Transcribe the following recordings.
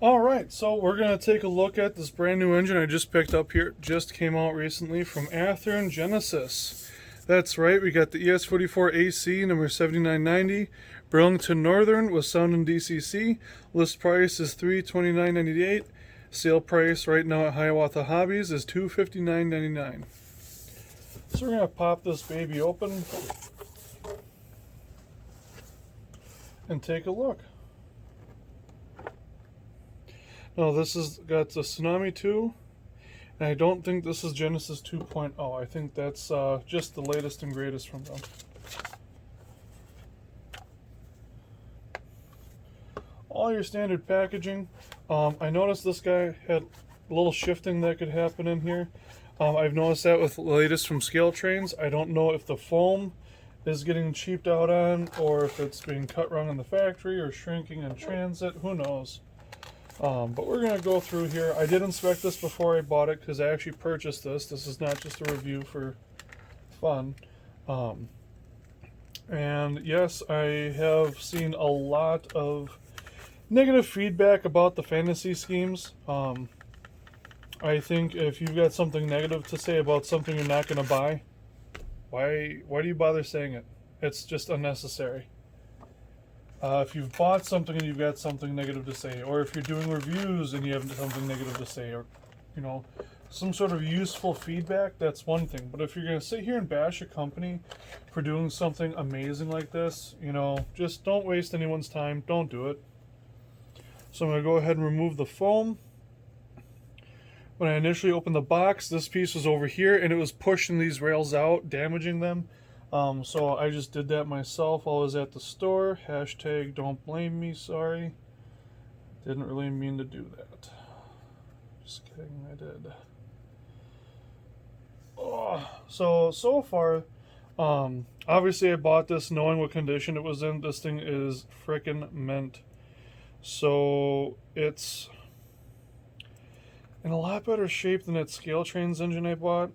Alright, so we're going to take a look at this brand new engine I just picked up here. It just came out recently from Athearn Genesis. That's right, we got the ES44AC number 7990, Burlington Northern with sound and DCC. List price is $329.98. Sale price right now at Hiawatha Hobbies is $259.99. So we're going to pop this baby open and take a look. No, this has got the Tsunami 2, and I don't think this is Genesis 2.0. I think that's just the latest and greatest from them. All your standard packaging. I noticed this guy had a little shifting that could happen in here. I've noticed that with the latest from Scale Trains. I don't know if the foam is getting cheaped out on, or if it's being cut wrong in the factory, or shrinking in transit. Who knows? But we're going to go through here. I did inspect this before I bought it because I actually purchased this. This is not just a review for fun. And yes, I have seen a lot of negative feedback about the fantasy schemes. I think if you've got something negative to say about something you're not going to buy, why do you bother saying it? It's just unnecessary. If you've bought something and you've got something negative to say, or if you're doing reviews and you have something negative to say, or, you know, some sort of useful feedback, that's one thing. But if you're going to sit here and bash a company for doing something amazing like this, you know, just don't waste anyone's time. Don't do it. So I'm going to go ahead and remove the foam. When I initially opened the box, this piece was over here and it was pushing these rails out, damaging them. So I just did that myself while I was at the store. Hashtag don't blame me, sorry. Didn't really mean to do that. Just kidding, I did. Oh, so far, obviously I bought this knowing what condition it was in. This thing is frickin' mint. So it's in a lot better shape than that Scale Trains engine I bought.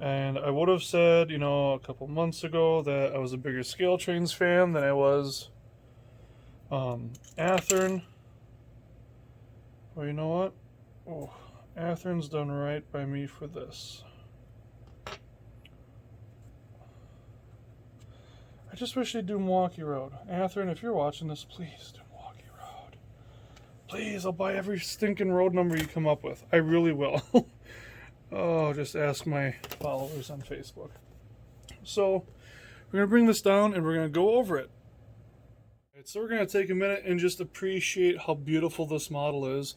And I would have said, you know, a couple months ago that I was a bigger Scale Trains fan than I was Athearn. Well, you know what? Oh, Athearn's done right by me for this. I just wish they'd do Milwaukee Road. Athearn, if you're watching this, please do Milwaukee Road. Please, I'll buy every stinking road number you come up with. I really will. Oh, just ask my followers on Facebook. So, we're going to bring this down and we're going to go over it. Right, so we're going to take a minute and just appreciate how beautiful this model is.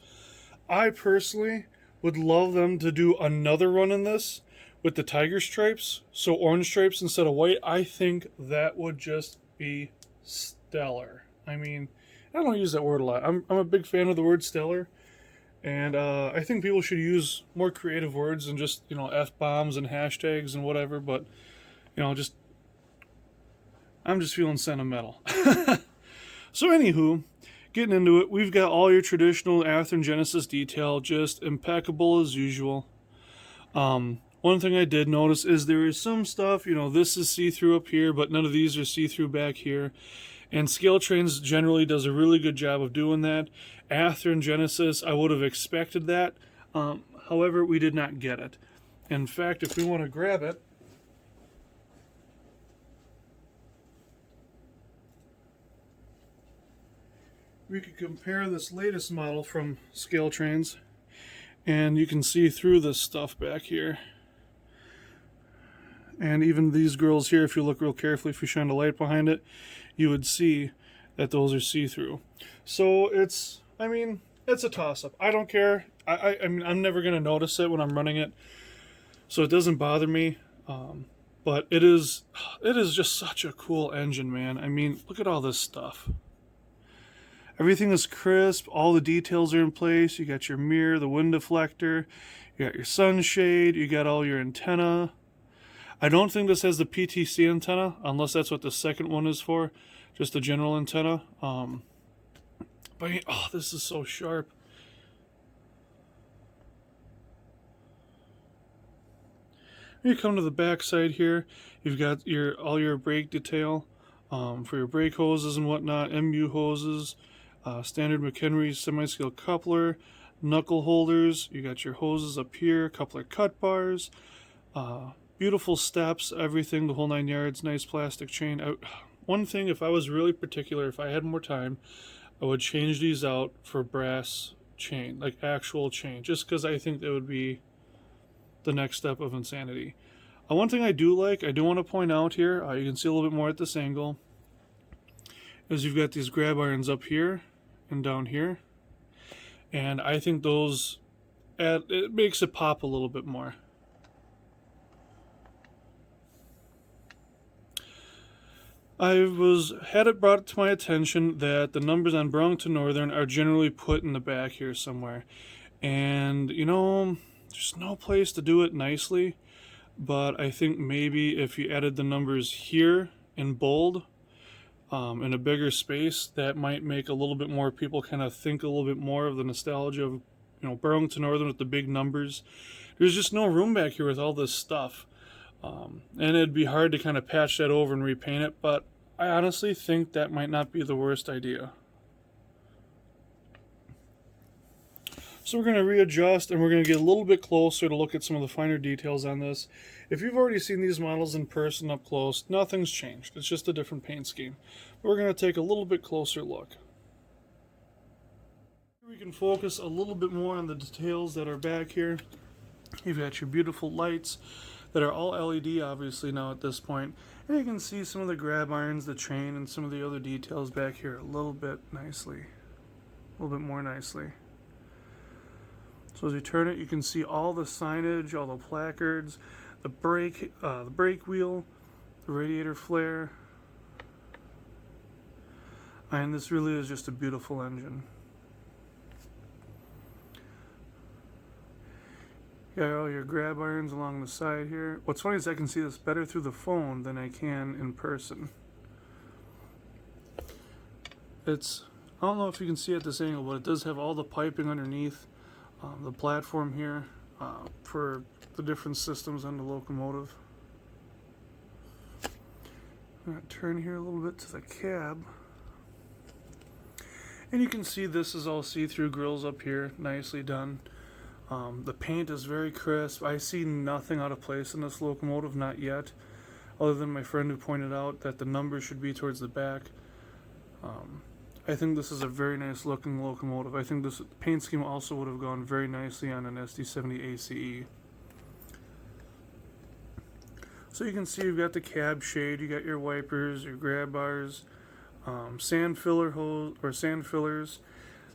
I personally would love them to do another run in this with the tiger stripes, so orange stripes instead of white. I think that would just be stellar. I mean, I don't use that word a lot. I'm a big fan of the word stellar. And I think people should use more creative words than just, you know, F-bombs and hashtags and whatever. But, you know, I'm just feeling sentimental. So anywho, getting into it, we've got all your traditional Athearn Genesis detail, just impeccable as usual. One thing I did notice is there is some stuff, you know, this is see-through up here, but none of these are see-through back here. And Scale Trains generally does a really good job of doing that. Athearn Genesis, I would have expected that. However, we did not get it. In fact, if we want to grab it, we could compare this latest model from Scale Trains, and you can see through this stuff back here. And even these girls here, if you look real carefully, if you shine a light behind it, you would see that those are see-through. So it's a toss-up. I don't care. I mean, I'm never going to notice it when I'm running it, so it doesn't bother me. But it is just such a cool engine, man. I mean, look at all this stuff. Everything is crisp. All the details are in place. You got your mirror, the wind deflector. You got your sunshade. You got all your antenna. I don't think this has the PTC antenna, unless that's what the second one is for. Just the general antenna. But oh, this is so sharp. When you come to the back side here, you've got all your brake detail. for your brake hoses and whatnot, MU hoses, standard McHenry semi-scale coupler, knuckle holders. You got your hoses up here, coupler cut bars, beautiful steps, everything, the whole 9 yards, nice plastic chain. One thing, if I was really particular, if I had more time, I would change these out for brass chain, like actual chain, just because I think that would be the next step of insanity. One thing I do want to point out here, you can see a little bit more at this angle, is you've got these grab irons up here and down here, and I think those it makes it pop a little bit more. I had it brought to my attention that the numbers on Burlington Northern are generally put in the back here somewhere, and there's no place to do it nicely. But I think maybe if you added the numbers here in bold, in a bigger space, that might make a little bit more people kind of think a little bit more of the nostalgia of, Burlington Northern with the big numbers. There's just no room back here with all this stuff. And it'd be hard to kind of patch that over and repaint it, but I honestly think that might not be the worst idea. So we're going to readjust, and we're going to get a little bit closer to look at some of the finer details on this. If you've already seen these models in person up close, nothing's changed. It's just a different paint scheme. But we're going to take a little bit closer look. We can focus a little bit more on the details that are back here. You've got your beautiful lights that are all LED obviously now at this point. And you can see some of the grab irons, the chain, and some of the other details back here a little bit more nicely. So as you turn it, you can see all the signage, all the placards, the brake wheel, the radiator flare. And this really is just a beautiful engine. You got all your grab irons along the side here. What's funny is I can see this better through the phone than I can in person. I don't know if you can see at this angle, but it does have all the piping underneath. The platform here for the different systems on the locomotive. I'm going to turn here a little bit to the cab. And you can see this is all see-through grills up here, nicely done. The paint is very crisp. I see nothing out of place in this locomotive, not yet, other than my friend who pointed out that the numbers should be towards the back. I think this is a very nice looking locomotive. I think this paint scheme also would have gone very nicely on an SD70 ACE. So you can see you've got the cab shade, you got your wipers, your grab bars, sand filler hose or sand fillers,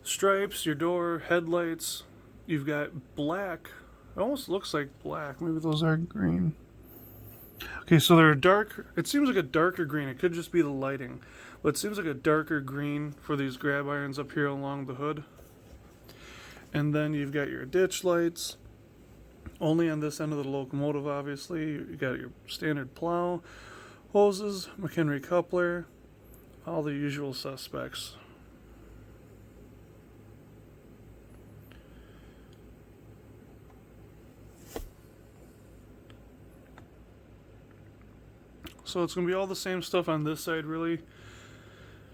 stripes, your door, headlights. You've got black. It almost looks like black. Maybe those are green. Okay, so they're dark. It seems like a darker green. It could just be the lighting. But it seems like a darker green for these grab irons up here along the hood. And then you've got your ditch lights. Only on this end of the locomotive, obviously. You got your standard plow, hoses, McHenry coupler, all the usual suspects. So it's going to be all the same stuff on this side, really.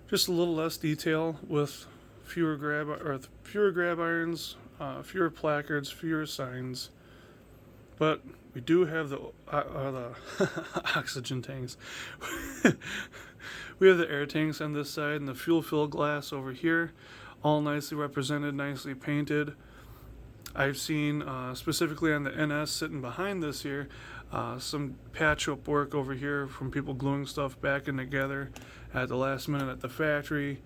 Just a little less detail with fewer grab irons, fewer placards, fewer signs. But we do have the oxygen tanks. We have the air tanks on this side and the fuel fill glass over here, all nicely represented, nicely painted. I've seen, specifically on the NS sitting behind this here, some patch-up work over here from people gluing stuff back in together at the last minute at the factory.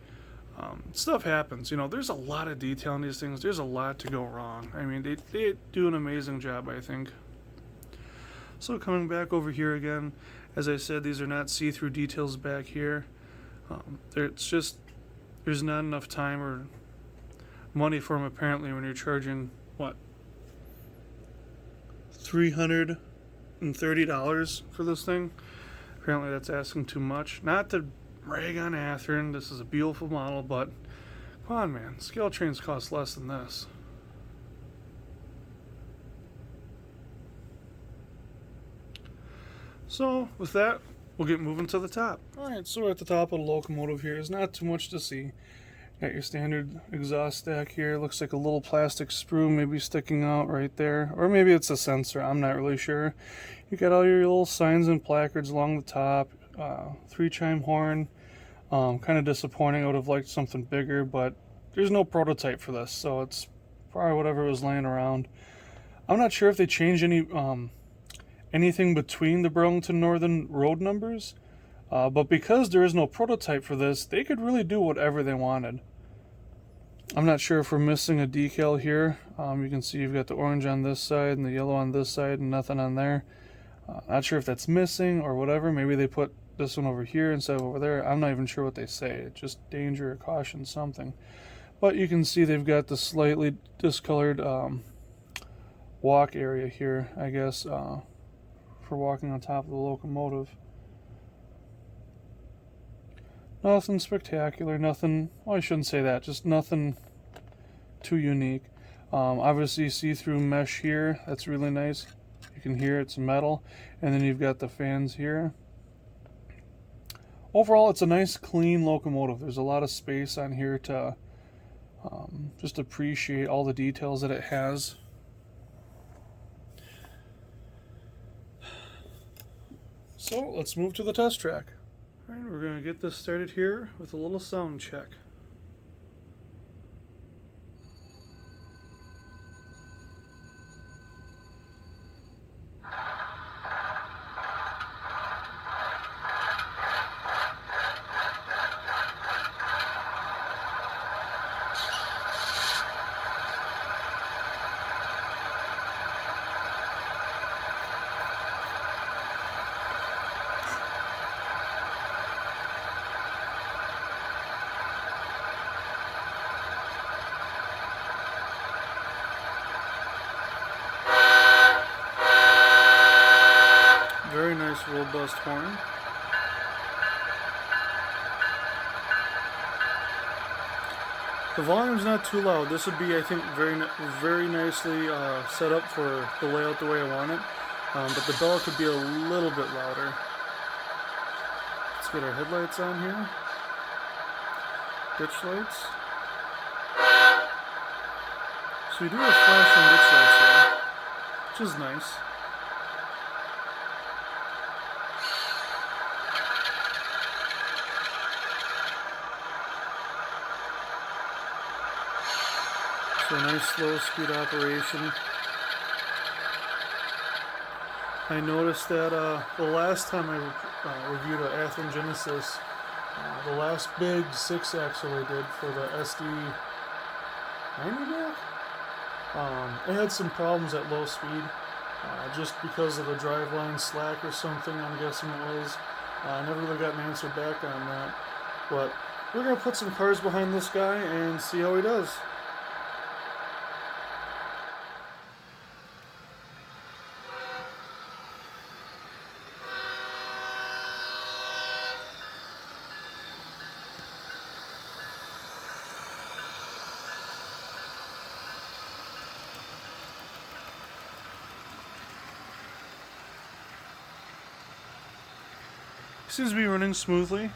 Stuff happens, there's a lot of detail in these things. There's a lot to go wrong. I mean, they do an amazing job, I think. So coming back over here again, as I said, these are not see-through details back here. It's just, there's not enough time or money for them apparently when you're charging, what, $330 for this thing. Apparently that's asking too much. Not to rag on Athearn, this is a beautiful model, but come on, man, scale trains cost less than this. So with that, we'll get moving to the top. Alright, so we're at the top of the locomotive here. There's not too much to see. Got your standard exhaust stack here. Looks like a little plastic sprue maybe sticking out right there. Or maybe it's a sensor, I'm not really sure. You got all your little signs and placards along the top. 3-chime horn. Kind of disappointing. I would have liked something bigger, but there's no prototype for this, so it's probably whatever was laying around. I'm not sure if they changed anything between the Burlington Northern road numbers. But because there is no prototype for this, they could really do whatever they wanted. I'm not sure if we're missing a decal here. You can see you've got the orange on this side and the yellow on this side and nothing on there. Not sure if that's missing or whatever. Maybe they put this one over here instead of over there. I'm not even sure what they say. It's just danger or caution something. But you can see they've got the slightly discolored walk area here, I guess, for walking on top of the locomotive. Nothing spectacular, nothing, well, I shouldn't say that, just nothing too unique. Obviously see-through mesh here, that's really nice. You can hear it's metal, and then you've got the fans here. Overall, it's a nice clean locomotive. There's a lot of space on here to just appreciate all the details that it has. So let's move to the test track. Alright, we're going to get this started here with a little sound check. Very nice robust horn. The volume's not too loud. This would be, I think, very nicely set up for the layout the way I want it. But the bell could be a little bit louder. Let's get our headlights on here. Ditch lights. So we do have flashing ditch lights here, which is nice. So a nice slow speed operation. I noticed that the last time I reviewed an Athearn Genesis, the last big 6-axle I did for the SD90 back, it had some problems at low speed, just because of the driveline slack or something, I'm guessing it was. I never really got an answer back on that, but we're going to put some cars behind this guy and see how he does. Seems to be running smoothly.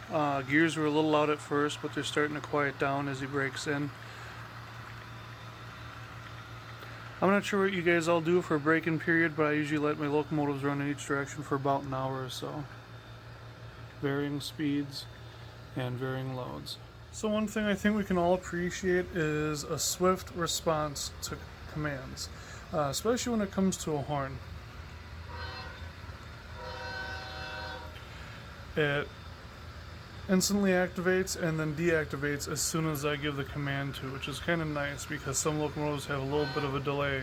Gears were a little loud at first, but they're starting to quiet down as he breaks in. I'm not sure what you guys all do for a break-in period, but I usually let my locomotives run in each direction for about an hour or so. Varying speeds and varying loads. So one thing I think we can all appreciate is a swift response to commands, especially when it comes to a horn. It instantly activates and then deactivates as soon as I give the command to, which is kind of nice because some locomotives have a little bit of a delay.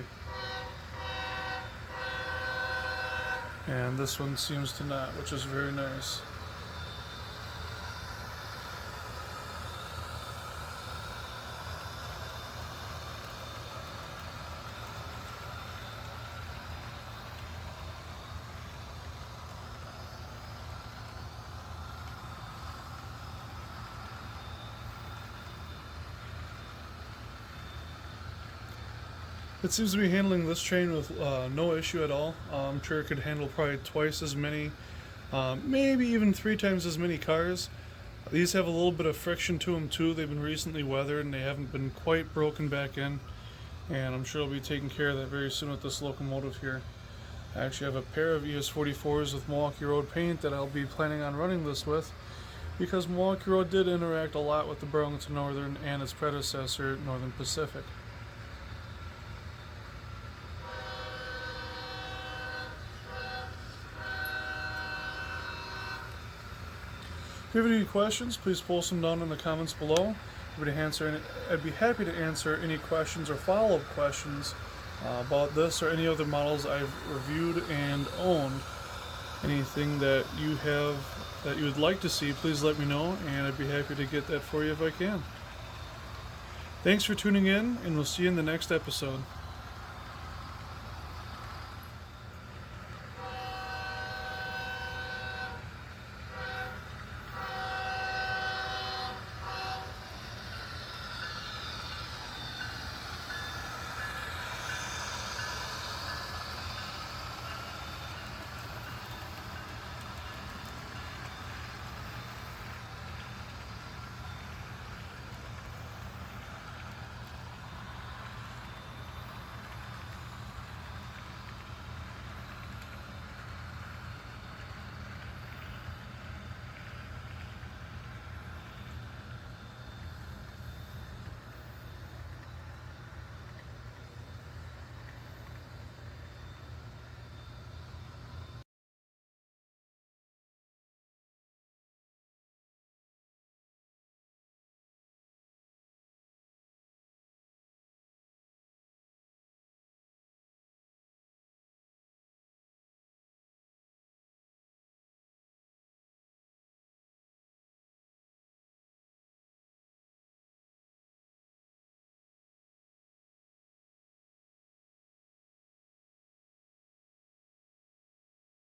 And this one seems to not, which is very nice. It seems to be handling this train with no issue at all. I'm sure it could handle probably twice as many maybe even 3 times as many cars. These have a little bit of friction to them too. They've been recently weathered and they haven't been quite broken back in. And I'm sure I'll be taking care of that very soon with this locomotive here. I actually have a pair of ES44s with Milwaukee Road paint that I'll be planning on running this with, because Milwaukee Road did interact a lot with the Burlington Northern and its predecessor, Northern Pacific. If you have any questions, please post them down in the comments below. I'd be happy to answer any questions or follow-up questions about this or any other models I've reviewed and owned. Anything that you would like to see, please let me know, and I'd be happy to get that for you if I can. Thanks for tuning in, and we'll see you in the next episode.